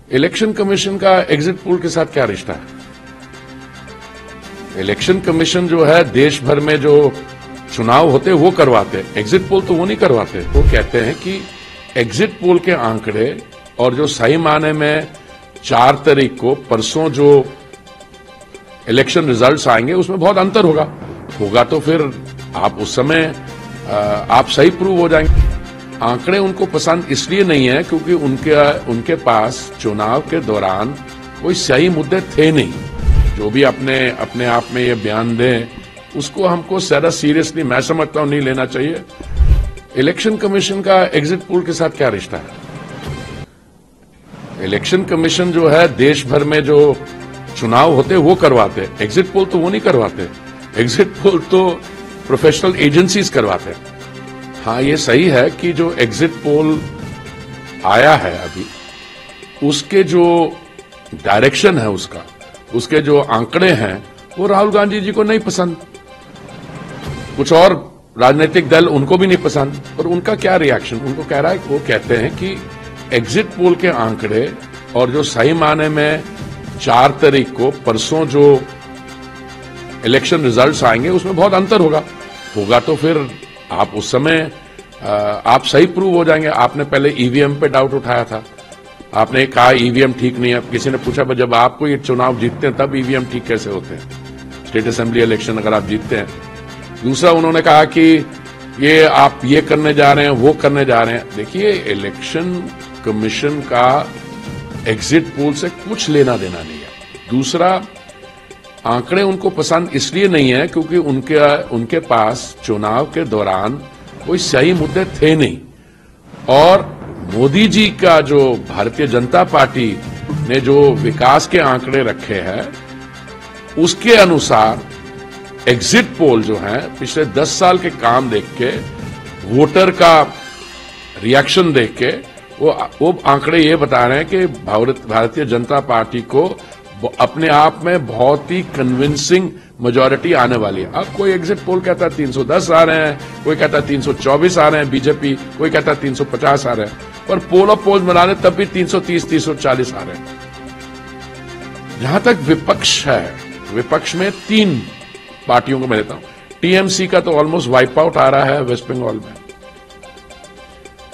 Election commission का exit poll के साथ क्या रिश्ता है? इलेक्शन कमीशन जो है देश भर में जो चुनाव होते वो करवाते हैं, एग्जिट पोल तो वो नहीं करवाते। वो कहते हैं कि एग्जिट पोल के आंकड़े और जो सही माने में 4 तारीख को परसों जो इलेक्शन रिजल्ट्स आएंगे उसमें बहुत अंतर होगा तो फिर आप उस समय आप सही प्रूव हो जाएंगे। आंकड़े उनको पसंद इसलिए नहीं है क्योंकि उनके पास चुनाव के दौरान कोई सही मुद्दे थे नहीं। जो भी अपने आप में ये बयान दें उसको हमको ज्यादा सीरियसली मैं समझता हूं नहीं लेना चाहिए। इलेक्शन कमीशन का एग्जिट पोल के साथ क्या रिश्ता है? इलेक्शन कमीशन जो है देश भर में जो चुनाव होते वो करवाते हैं, एग्जिट पोल तो वो नहीं करवाते। एग्जिट पोल तो प्रोफेशनल एजेंसीज करवाते हैं। हाँ, ये सही है कि जो एग्जिट पोल आया है अभी उसके जो डायरेक्शन है उसके जो आंकड़े हैं वो राहुल गांधी जी को नहीं पसंद, कुछ और राजनीतिक दल उनको भी नहीं पसंद। और उनका क्या रिएक्शन? उनको कह रहा है, वो कहते हैं कि एग्जिट पोल के आंकड़े और जो सही माने में 4 तारीख को परसों जो इलेक्शन रिजल्ट्स आएंगे उसमें बहुत अंतर होगा तो फिर आप उस समय आप सही प्रूव हो जाएंगे। आपने पहले ईवीएम पे डाउट उठाया था, आपने कहा ईवीएम ठीक नहीं है। किसी ने पूछा जब आपको ये चुनाव जीतते हैं तब ईवीएम ठीक कैसे होते हैं, स्टेट असेंबली इलेक्शन अगर आप जीतते हैं। दूसरा उन्होंने कहा कि ये आप ये करने जा रहे हैं वो करने जा रहे हैं। देखिए, इलेक्शन कमीशन का एग्जिट पोल से कुछ लेना देना नहीं है। दूसरा, आंकड़े उनको पसंद इसलिए नहीं है क्योंकि उनके पास चुनाव के दौरान कोई सही मुद्दे थे नहीं। और मोदी जी का जो भारतीय जनता पार्टी ने जो विकास के आंकड़े रखे हैं उसके अनुसार एग्जिट पोल जो है पिछले 10 साल के काम देख के, वोटर का रिएक्शन देख के वो आंकड़े ये बता रहे हैं कि भारतीय जनता पार्टी को अपने आप में बहुत ही कन्विंसिंग मेजॉरिटी आने वाली है। अब कोई एग्जिट पोल कहता है 310 आ रहे हैं, कोई कहता है 324 आ रहे हैं बीजेपी, कोई कहता है 350 आ रहे हैं, पर पोल ऑफ पोल्स बना रहे तब भी 330 340 आ रहे हैं। जहां तक विपक्ष है, विपक्ष में 3 पार्टियों को मैं देता हूं। टीएमसी का तो ऑलमोस्ट वाइप आउट आ रहा है वेस्ट बंगाल में।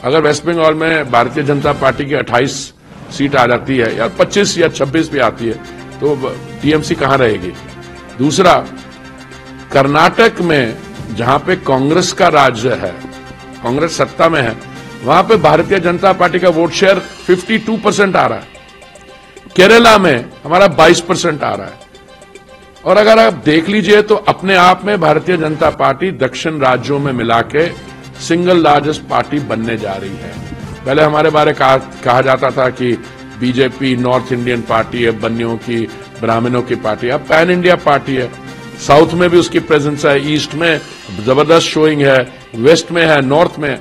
अगर वेस्ट बंगाल में भारतीय जनता पार्टी की 28 सीट आ जाती है या 25 या 26 भी आती है तो टीएमसी कहां रहेगी? दूसरा, कर्नाटक में जहां पे कांग्रेस का राज्य है, कांग्रेस सत्ता में है, वहां पे भारतीय जनता पार्टी का वोट शेयर 52% आ रहा है। केरला में हमारा 22% आ रहा है। और अगर आप देख लीजिए तो अपने आप में भारतीय जनता पार्टी दक्षिण राज्यों में मिला के सिंगल लार्जेस्ट पार्टी बनने जा रही है। पहले हमारे बारे कहा जाता था कि बीजेपी नॉर्थ इंडियन पार्टी है, बनियों की, ब्राह्मणों की पार्टी। अब पैन इंडिया पार्टी है। साउथ में भी उसकी प्रेजेंस है, ईस्ट में जबरदस्त शोइंग है, वेस्ट में है, नॉर्थ में।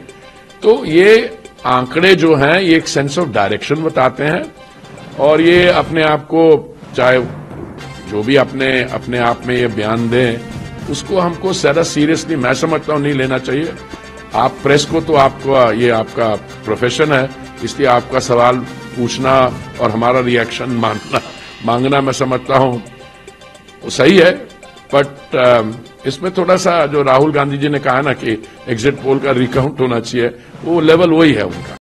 तो ये आंकड़े जो हैं ये एक सेंस ऑफ डायरेक्शन बताते हैं। और ये अपने आप को, चाहे जो भी अपने आप में ये बयान दें उसको हमको ज्यादा सीरियसली मैं समझता हूं नहीं लेना चाहिए। आप प्रेस को तो ये आपका प्रोफेशन है, इसलिए आपका सवाल पूछना और हमारा रिएक्शन मांगना मैं समझता हूं वो सही है। बट इसमें थोड़ा सा जो राहुल गांधी जी ने कहा ना कि एग्जिट पोल का रिकाउंट होना चाहिए, वो लेवल वही है उनका।